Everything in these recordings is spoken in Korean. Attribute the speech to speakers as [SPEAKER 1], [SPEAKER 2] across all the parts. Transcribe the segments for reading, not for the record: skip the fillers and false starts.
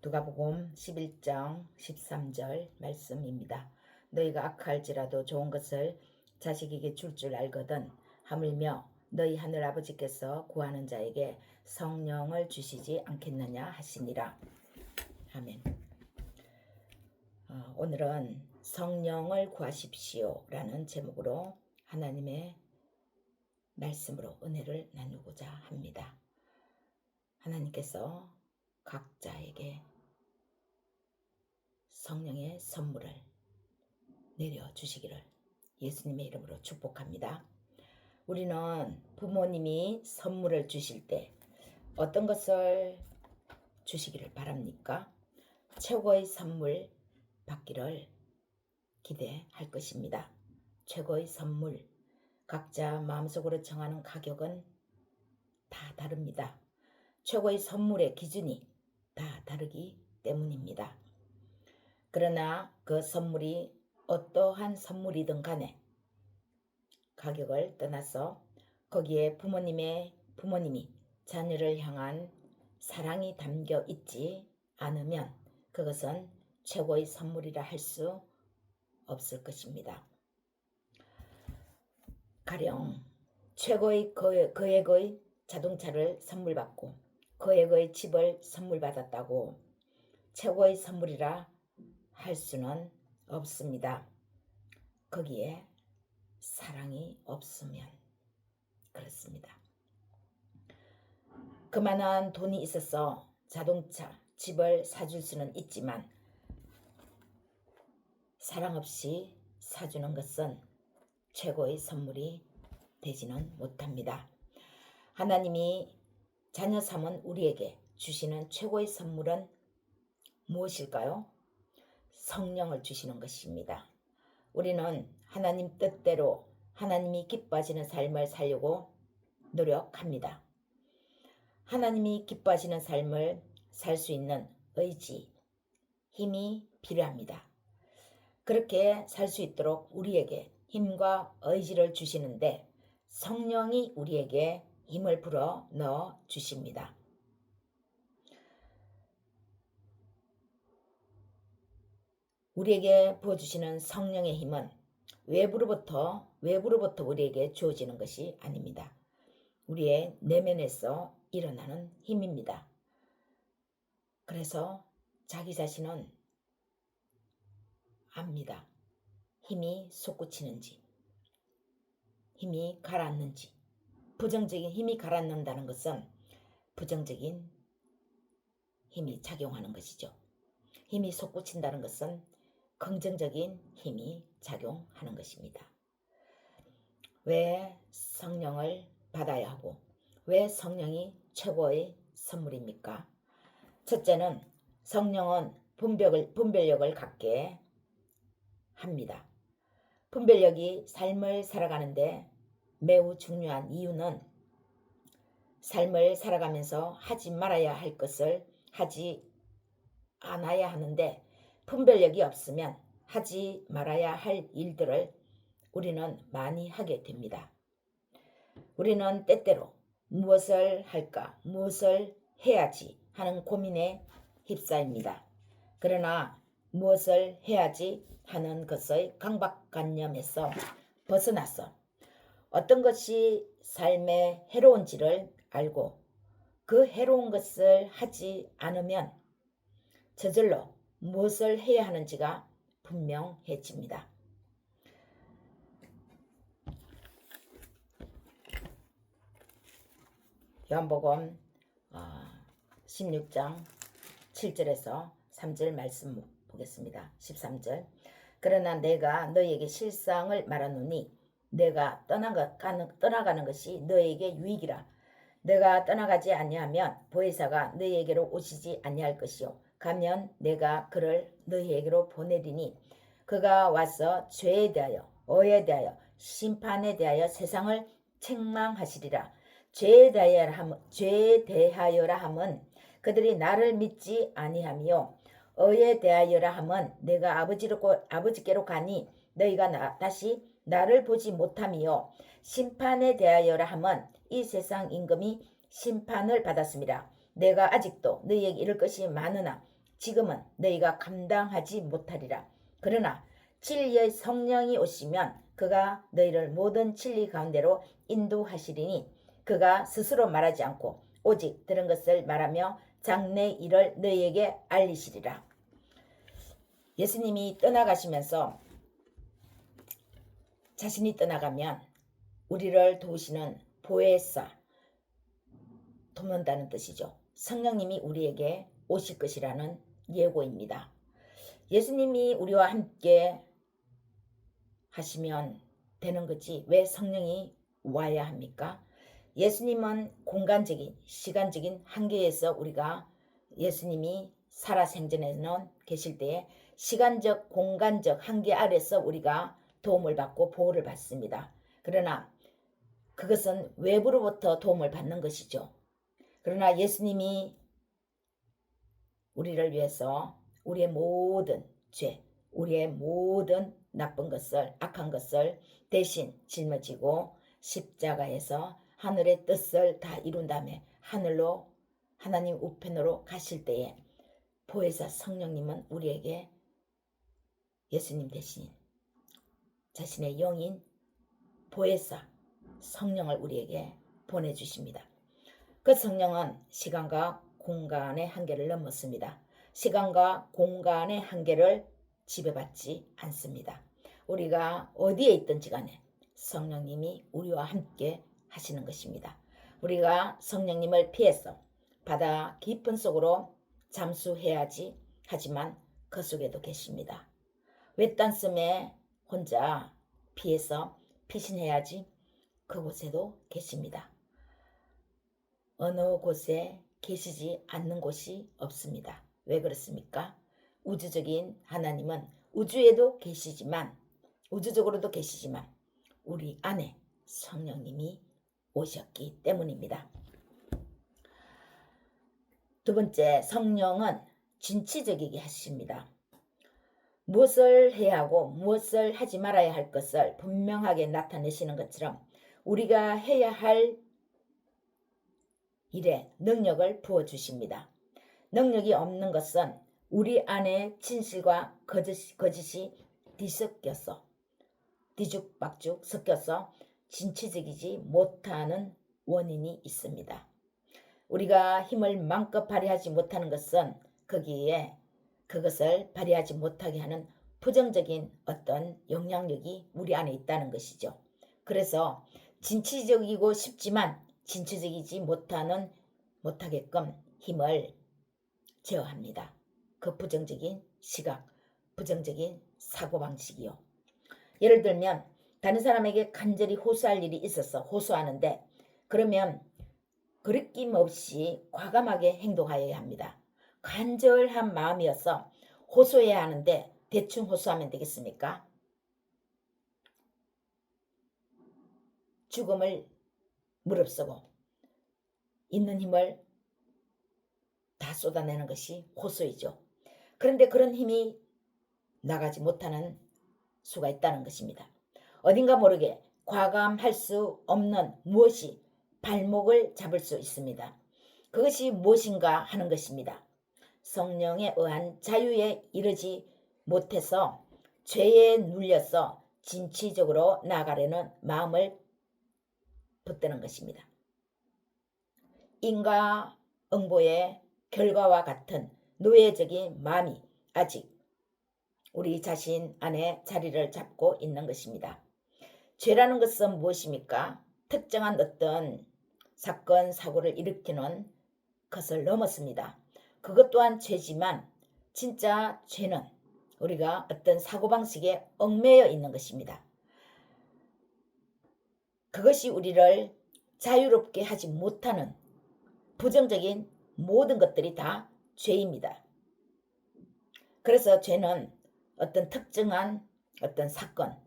[SPEAKER 1] 누가복음 11장 13절 말씀입니다. 너희가 악할지라도 좋은 것을 자식에게 줄 줄 알거든 하물며 너희 하늘 아버지께서 구하는 자에게 성령을 주시지 않겠느냐 하시니라. 아멘. 오늘은 성령을 구하십시오 라는 제목으로 하나님의 말씀으로 은혜를 나누고자 합니다. 하나님께서 각자에게 성령의 선물을 내려주시기를 예수님의 이름으로 축복합니다. 우리는 부모님이 선물을 주실 때 어떤 것을 주시기를 바랍니까? 최고의 선물 받기를 기대할 것입니다. 최고의 선물, 각자 마음속으로 정하는 가격은 다 다릅니다. 최고의 선물의 기준이 다 다르기 때문입니다. 그러나 그 선물이 어떠한 선물이든 간에 가격을 떠나서 거기에 부모님이 자녀를 향한 사랑이 담겨 있지 않으면 그것은 최고의 선물이라 할 수 없을 것입니다. 가령 최고의 거액의 자동차를 선물 받고 거액의 집을 선물 받았다고 최고의 선물이라 할 수는 없습니다. 거기에 사랑이 없으면 그렇습니다. 그만한 돈이 있어서 자동차, 집을 사줄 수는 있지만 사랑 없이 사주는 것은 최고의 선물이 되지는 못합니다. 하나님이 자녀 삼은 우리에게 주시는 최고의 선물은 무엇일까요? 성령을 주시는 것입니다. 우리는 하나님 뜻대로 하나님이 기뻐하시는 삶을 살려고 노력합니다. 하나님이 기뻐하시는 삶을 살 수 있는 의지, 힘이 필요합니다. 그렇게 살 수 있도록 우리에게 힘과 의지를 주시는데 성령이 우리에게 힘을 불어 넣어 주십니다. 우리에게 부어주시는 성령의 힘은 외부로부터 우리에게 주어지는 것이 아닙니다. 우리의 내면에서 일어나는 힘입니다. 그래서 자기 자신은 압니다. 힘이 솟구치는지, 힘이 가라앉는지. 부정적인 힘이 가라앉는다는 것은 부정적인 힘이 작용하는 것이죠. 힘이 솟구친다는 것은 긍정적인 힘이 작용하는 것입니다. 왜 성령을 받아야 하고 왜 성령이 최고의 선물입니까? 첫째는 성령은 분별력을 갖게 합니다. 분별력이 삶을 살아가는데 매우 중요한 이유는 삶을 살아가면서 하지 말아야 할 것을 하지 않아야 하는데 분별력이 없으면 하지 말아야 할 일들을 우리는 많이 하게 됩니다. 우리는 때때로 무엇을 할까, 무엇을 해야지 하는 고민에 휩싸입니다. 그러나 무엇을 해야지 하는 것의 강박관념에서 벗어나서 어떤 것이 삶의 해로운지를 알고 그 해로운 것을 하지 않으면 저절로 무엇을 해야 하는지가 분명해집니다. 요한복음 16장 7절에서 3절 말씀 보겠습니다. 13절. 그러나 내가 너희에게 실상을 말하노니 내가 떠나가는 것이 너희에게 유익이라. 내가 떠나가지 아니하면 보혜사가 너희에게로 오시지 아니할 것이요 가면 내가 그를 너희에게로 보내리니 그가 와서 죄에 대하여 의에 대하여 심판에 대하여 세상을 책망하시리라. 죄에 대하여라 함은 그들이 나를 믿지 아니하며 의에 대하여라 함은 내가 아버지께로 가니 너희가 다시 나를 보지 못하며 심판에 대하여라 함은 이 세상 임금이 심판을 받았습니다. 내가 아직도 너희에게 이를 것이 많으나 지금은 너희가 감당하지 못하리라. 그러나 진리의 성령이 오시면 그가 너희를 모든 진리 가운데로 인도하시리니 그가 스스로 말하지 않고 오직 들은 것을 말하며 장래 일을 너희에게 알리시리라. 예수님이 떠나가시면서 자신이 떠나가면 우리를 도우시는 보혜사, 돕는다는 뜻이죠. 성령님이 우리에게 오실 것이라는 예고입니다. 예수님이 우리와 함께 하시면 되는 거지 왜 성령이 와야 합니까? 예수님은 공간적인 시간적인 한계에서 우리가 예수님이 살아생전에는 계실 때에 시간적 공간적 한계 아래서 우리가 도움을 받고 보호를 받습니다. 그러나 그것은 외부로부터 도움을 받는 것이죠. 그러나 예수님이 우리를 위해서 우리의 모든 죄, 우리의 모든 나쁜 것을 악한 것을 대신 짊어지고 십자가에서 하늘의 뜻을 다 이룬 다음에 하늘로 하나님 우편으로 가실 때에 보혜사 성령님은 우리에게 예수님 대신 자신의 영인 보혜사 성령을 우리에게 보내주십니다. 그 성령은 시간과 공간의 한계를 넘었습니다. 시간과 공간의 한계를 지배받지 않습니다. 우리가 어디에 있든지 간에 성령님이 우리와 함께 하시는 것입니다. 우리가 성령님을 피해서 바다 깊은 속으로 잠수해야지 하지만 그 속에도 계십니다. 외딴 섬에 혼자 피해서 피신해야지 그곳에도 계십니다. 어느 곳에 계시지 않는 곳이 없습니다. 왜 그렇습니까? 우주적인 하나님은 우주에도 계시지만 우주적으로도 계시지만 우리 안에 성령님이 오셨기 때문입니다. 두 번째, 성령은 진취적이게 하십니다. 무엇을 해야 하고 무엇을 하지 말아야 할 것을 분명하게 나타내시는 것처럼 우리가 해야 할 일에 능력을 부어주십니다. 능력이 없는 것은 우리 안에 진실과 거짓이 뒤죽박죽 섞여서 진취적이지 못하는 원인이 있습니다. 우리가 힘을 마음껏 발휘하지 못하는 것은 거기에 그것을 발휘하지 못하게 하는 부정적인 어떤 영향력이 우리 안에 있다는 것이죠. 그래서 진취적이고 싶지만 진취적이지 못하게끔 힘을 제어합니다. 그 부정적인 시각, 부정적인 사고방식이요. 예를 들면 다른 사람에게 간절히 호소할 일이 있어서 호소하는데 그러면 거리낌 없이 과감하게 행동하여야 합니다. 간절한 마음이어서 호소해야 하는데 대충 호소하면 되겠습니까? 죽음을 무릅쓰고 있는 힘을 다 쏟아내는 것이 호소이죠. 그런데 그런 힘이 나가지 못하는 수가 있다는 것입니다. 어딘가 모르게 과감할 수 없는 무엇이 발목을 잡을 수 있습니다. 그것이 무엇인가 하는 것입니다. 성령에 의한 자유에 이르지 못해서 죄에 눌려서 진취적으로 나아가려는 마음을 붙드는 것입니다. 인과응보의 결과와 같은 노예적인 마음이 아직 우리 자신 안에 자리를 잡고 있는 것입니다. 죄라는 것은 무엇입니까? 특정한 어떤 사건, 사고를 일으키는 것을 넘었습니다. 그것 또한 죄지만 진짜 죄는 우리가 어떤 사고방식에 얽매여 있는 것입니다. 그것이 우리를 자유롭게 하지 못하는 부정적인 모든 것들이 다 죄입니다. 그래서 죄는 어떤 특정한 어떤 사건,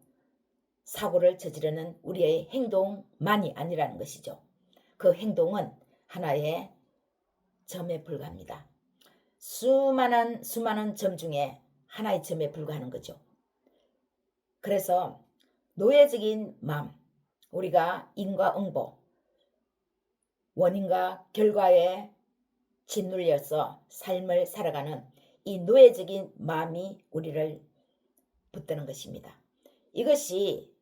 [SPEAKER 1] 사고를 저지르는 우리의 행동만이 아니라는 것이죠. 그 행동은 하나의 점에 불과합니다. 수많은 점 중에 하나의 점에 불과하는 거죠. 그래서 노예적인 마음, 우리가 인과응보, 원인과 결과에 짓눌려서 삶을 살아가는 이 노예적인 마음이 우리를 붙드는 것입니다. 이것이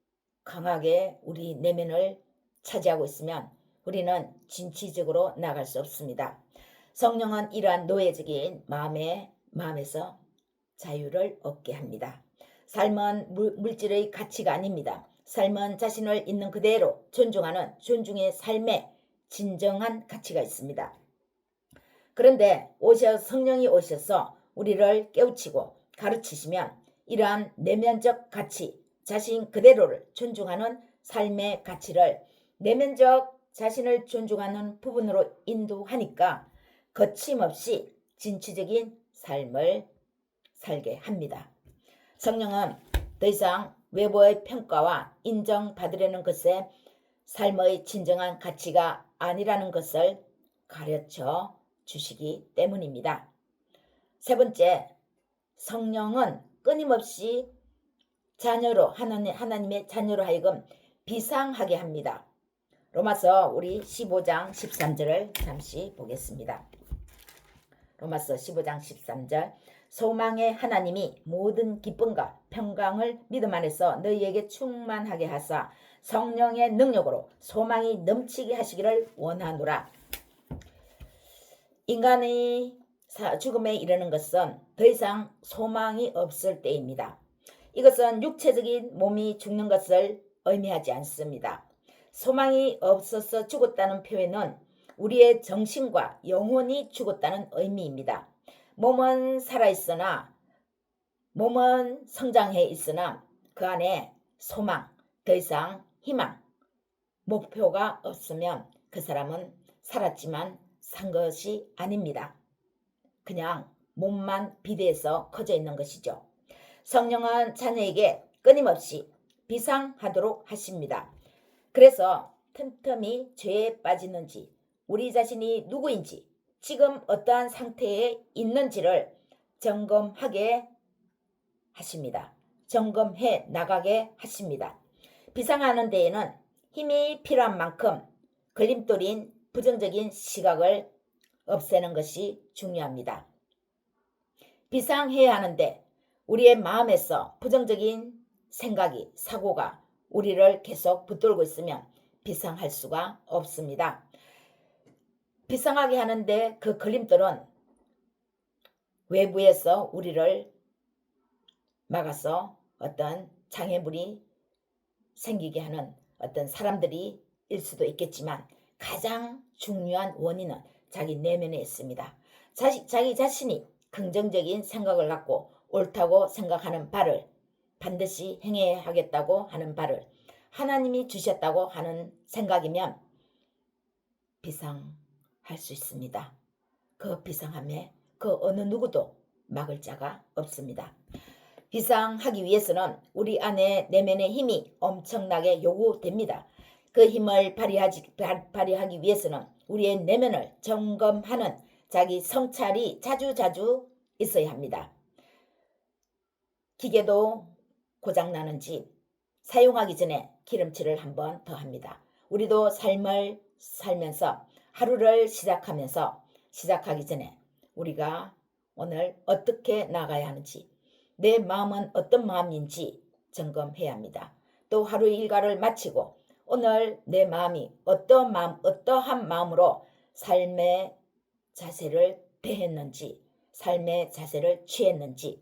[SPEAKER 1] 강하게 우리 내면을 차지하고 있으면 우리는 진취적으로 나갈 수 없습니다. 성령은 이러한 노예적인 마음에서 자유를 얻게 합니다. 삶은 물질의 가치가 아닙니다. 삶은 자신을 있는 그대로 존중하는 존중의 삶에 진정한 가치가 있습니다. 그런데 성령이 오셔서 우리를 깨우치고 가르치시면 이러한 내면적 가치, 자신 그대로를 존중하는 삶의 가치를 내면적 자신을 존중하는 부분으로 인도하니까 거침없이 진취적인 삶을 살게 합니다. 성령은 더 이상 외부의 평가와 인정받으려는 것에 삶의 진정한 가치가 아니라는 것을 가르쳐 주시기 때문입니다. 세 번째, 성령은 끊임없이 하나님의 자녀로 하여금 비상하게 합니다. 로마서 우리 15장 13절을 잠시 보겠습니다. 로마서 15장 13절 소망의 하나님이 모든 기쁨과 평강을 믿음 안에서 너희에게 충만하게 하사 성령의 능력으로 소망이 넘치게 하시기를 원하노라. 인간의 죽음에 이르는 것은 더 이상 소망이 없을 때입니다. 이것은 육체적인 몸이 죽는 것을 의미하지 않습니다. 소망이 없어서 죽었다는 표현은 우리의 정신과 영혼이 죽었다는 의미입니다. 몸은 살아있으나 몸은 성장해 있으나 그 안에 소망, 더 이상 희망, 목표가 없으면 그 사람은 살았지만 산 것이 아닙니다. 그냥 몸만 비대해서 커져 있는 것이죠. 성령은 자녀에게 끊임없이 비상하도록 하십니다. 그래서 틈틈이 죄에 빠지는지 우리 자신이 누구인지 지금 어떠한 상태에 있는지를 점검하게 하십니다. 점검해 나가게 하십니다. 비상하는 데에는 힘이 필요한 만큼 걸림돌인 부정적인 시각을 없애는 것이 중요합니다. 비상해야 하는데 우리의 마음에서 부정적인 생각이, 사고가 우리를 계속 붙들고 있으면 비상할 수가 없습니다. 비상하게 하는데 그 걸림돌은 외부에서 우리를 막아서 어떤 장애물이 생기게 하는 어떤 사람들이 일 수도 있겠지만 가장 중요한 원인은 자기 내면에 있습니다. 자기 자신이 긍정적인 생각을 갖고 옳다고 생각하는 바를 반드시 행해야 하겠다고 하는 바를 하나님이 주셨다고 하는 생각이면 비상할 수 있습니다. 그 비상함에 그 어느 누구도 막을 자가 없습니다. 비상하기 위해서는 우리 안에 내면의 힘이 엄청나게 요구됩니다. 그 힘을 발휘하기 위해서는 우리의 내면을 점검하는 자기 성찰이 자주자주 있어야 합니다. 기계도 고장나는지 사용하기 전에 기름칠을 한번 더 합니다. 우리도 삶을 살면서 하루를 시작하기 전에 우리가 오늘 어떻게 나가야 하는지 내 마음은 어떤 마음인지 점검해야 합니다. 또 하루 일과를 마치고 오늘 내 마음이 어떠한 마음으로 삶의 자세를 대했는지 삶의 자세를 취했는지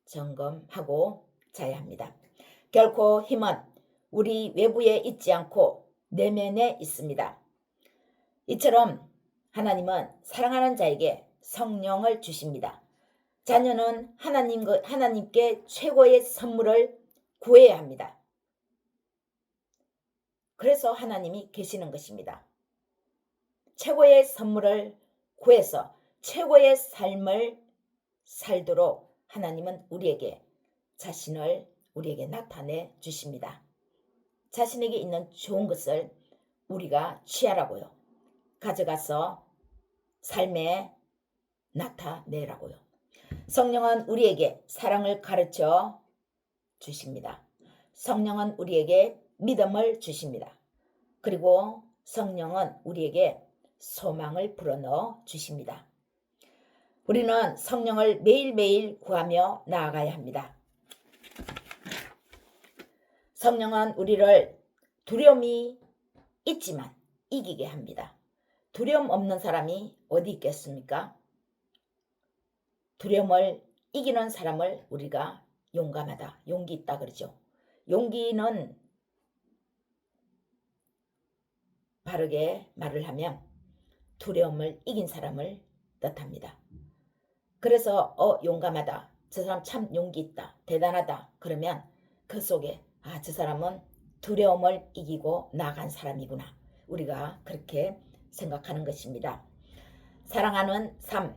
[SPEAKER 1] 점검하고 자야 합니다. 결코 힘은 우리 외부에 있지 않고 내면에 있습니다. 이처럼 하나님은 사랑하는 자에게 성령을 주십니다. 자녀는 하나님께 최고의 선물을 구해야 합니다. 그래서 하나님이 계시는 것입니다. 최고의 선물을 구해서 최고의 삶을 살도록 하나님은 우리에게 자신을 우리에게 나타내 주십니다. 자신에게 있는 좋은 것을 우리가 취하라고요. 가져가서 삶에 나타내라고요. 성령은 우리에게 사랑을 가르쳐 주십니다. 성령은 우리에게 믿음을 주십니다. 그리고 성령은 우리에게 소망을 불어넣어 주십니다. 우리는 성령을 매일매일 구하며 나아가야 합니다. 성령은 우리를 두려움이 있지만 이기게 합니다. 두려움 없는 사람이 어디 있겠습니까? 두려움을 이기는 사람을 우리가 용감하다, 용기 있다 그러죠. 용기는 바르게 말을 하면 두려움을 이긴 사람을 뜻합니다. 그래서 용감하다, 저 사람 참 용기 있다, 대단하다 그러면 그 속에 저 사람은 두려움을 이기고 나간 사람이구나, 우리가 그렇게 생각하는 것입니다. 사랑하는 삶,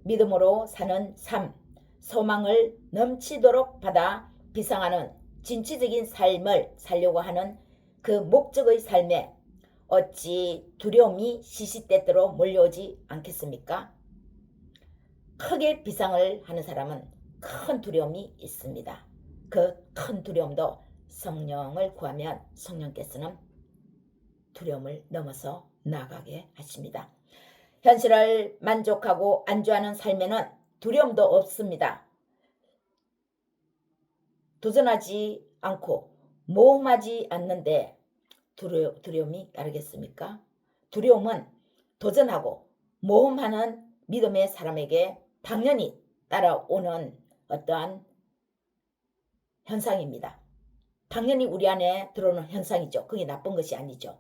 [SPEAKER 1] 믿음으로 사는 삶, 소망을 넘치도록 받아 비상하는 진취적인 삶을 살려고 하는 그 목적의 삶에 어찌 두려움이 시시때때로 몰려오지 않겠습니까? 크게 비상을 하는 사람은 큰 두려움이 있습니다. 그 큰 두려움도 성령을 구하면 성령께서는 두려움을 넘어서 나가게 하십니다. 현실을 만족하고 안주하는 삶에는 두려움도 없습니다. 도전하지 않고 모험하지 않는데 두려움이 따르겠습니까? 두려움은 도전하고 모험하는 믿음의 사람에게 당연히 따라오는 어떠한 현상입니다. 당연히 우리 안에 들어오는 현상이죠. 그게 나쁜 것이 아니죠.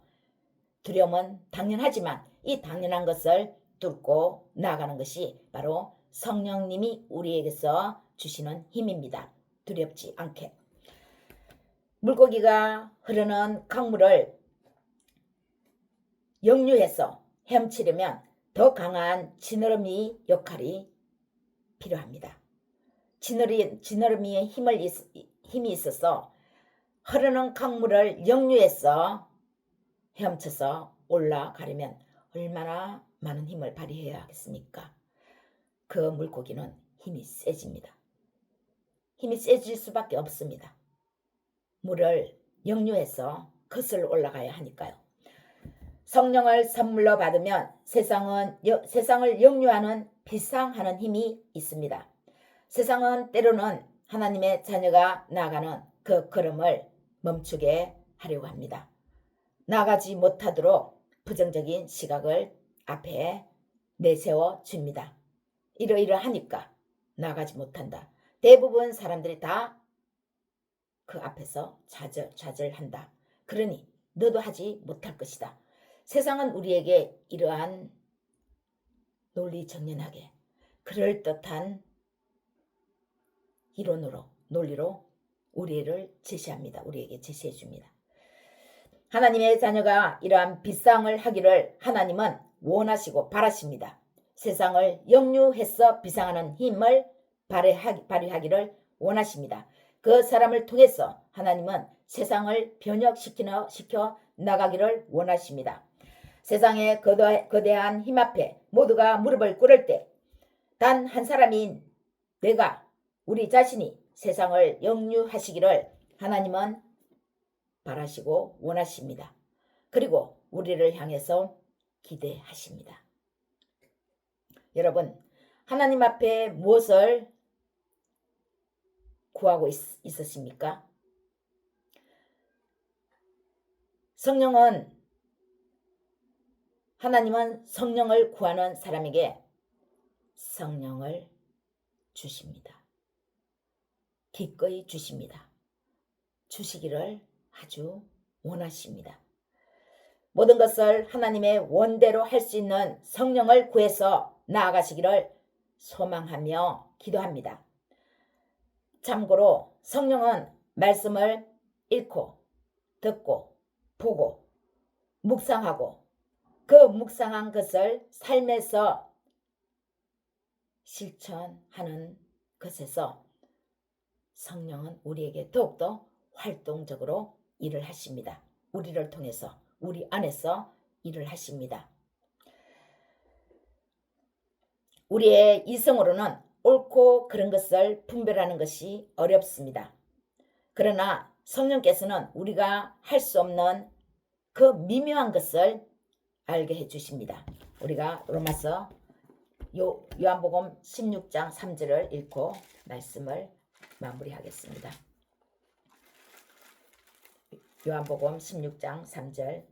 [SPEAKER 1] 두려움은 당연하지만 이 당연한 것을 뚫고 나아가는 것이 바로 성령님이 우리에게서 주시는 힘입니다. 두렵지 않게. 물고기가 흐르는 강물을 역류해서 헤엄치려면 더 강한 지느러미 역할이 필요합니다. 지느러미의 힘이 있어서 흐르는 강물을 역류해서 헤엄쳐서 올라가려면 얼마나 많은 힘을 발휘해야 하겠습니까? 그 물고기는 힘이 세집니다. 힘이 세질 수밖에 없습니다. 물을 역류해서 거슬러 올라가야 하니까요. 성령을 선물로 받으면 세상을 역류하는 비상하는 힘이 있습니다. 세상은 때로는 하나님의 자녀가 나아가는 그 걸음을 멈추게 하려고 합니다. 나가지 못하도록 부정적인 시각을 앞에 내세워 줍니다. 이러이러하니까 나가지 못한다. 대부분 사람들이 다 그 앞에서 좌절한다. 그러니 너도 하지 못할 것이다. 세상은 우리에게 이러한 논리정연하게 그럴듯한 논리로 우리를 제시합니다. 우리에게 제시해 줍니다. 하나님의 자녀가 이러한 비상을 하기를 하나님은 원하시고 바라십니다. 세상을 역류해서 비상하는 힘을 발휘하기를 원하십니다. 그 사람을 통해서 하나님은 세상을 변혁시켜 나가기를 원하십니다. 세상의 거대한 힘 앞에 모두가 무릎을 꿇을 때 단 한 사람인 우리 자신이 세상을 역류하시기를 하나님은 바라시고 원하십니다. 그리고 우리를 향해서 기대하십니다. 여러분, 하나님 앞에 무엇을 구하고 있으십니까? 하나님은 성령을 구하는 사람에게 성령을 주십니다. 기꺼이 주십니다. 주시기를 아주 원하십니다. 모든 것을 하나님의 원대로 할 수 있는 성령을 구해서 나아가시기를 소망하며 기도합니다. 참고로 성령은 말씀을 읽고 듣고 보고 묵상하고 그 묵상한 것을 삶에서 실천하는 것에서 성령은 우리에게 더욱더 활동적으로 일을 하십니다. 우리를 통해서 우리 안에서 일을 하십니다. 우리의 이성으로는 옳고 그른 것을 분별하는 것이 어렵습니다. 그러나 성령께서는 우리가 할 수 없는 그 미묘한 것을 알게 해주십니다. 우리가 로마서 요한복음 16장 3절을 읽고 말씀을 마무리하겠습니다. 요한복음 16장 3절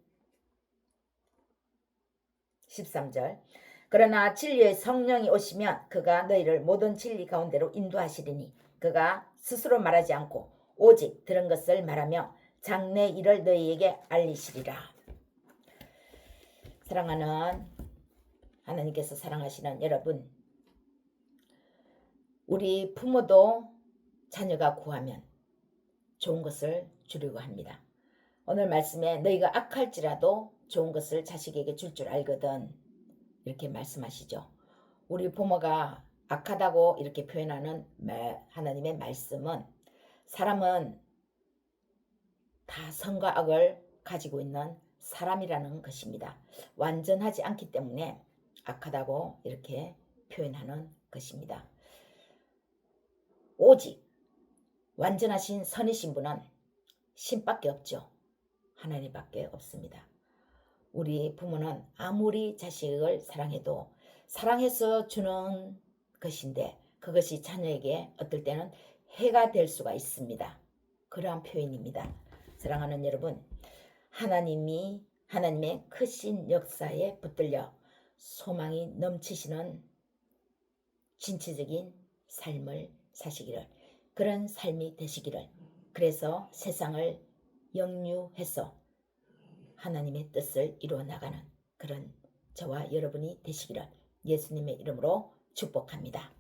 [SPEAKER 1] 13절 그러나 진리의 성령이 오시면 그가 너희를 모든 진리 가운데로 인도하시리니 그가 스스로 말하지 않고 오직 들은 것을 말하며 장래 일을 너희에게 알리시리라. 사랑하는 하나님께서 사랑하시는 여러분, 우리 부모도 자녀가 구하면 좋은 것을 주려고 합니다. 오늘 말씀에 너희가 악할지라도 좋은 것을 자식에게 줄 줄 알거든 이렇게 말씀하시죠. 우리 부모가 악하다고 이렇게 표현하는 하나님의 말씀은 사람은 다 선과 악을 가지고 있는 사람이라는 것입니다. 완전하지 않기 때문에 악하다고 이렇게 표현하는 것입니다. 오직 완전하신 선이신 분은 신밖에 없죠. 하나님밖에 없습니다. 우리 부모는 아무리 자식을 사랑해도 사랑해서 주는 것인데 그것이 자녀에게 어떨 때는 해가 될 수가 있습니다. 그러한 표현입니다. 사랑하는 여러분, 하나님의 크신 역사에 붙들려 소망이 넘치시는 진취적인 삶을 사시기를, 그런 삶이 되시기를, 그래서 세상을 영유해서 하나님의 뜻을 이루어 나가는 그런 저와 여러분이 되시기를 예수님의 이름으로 축복합니다.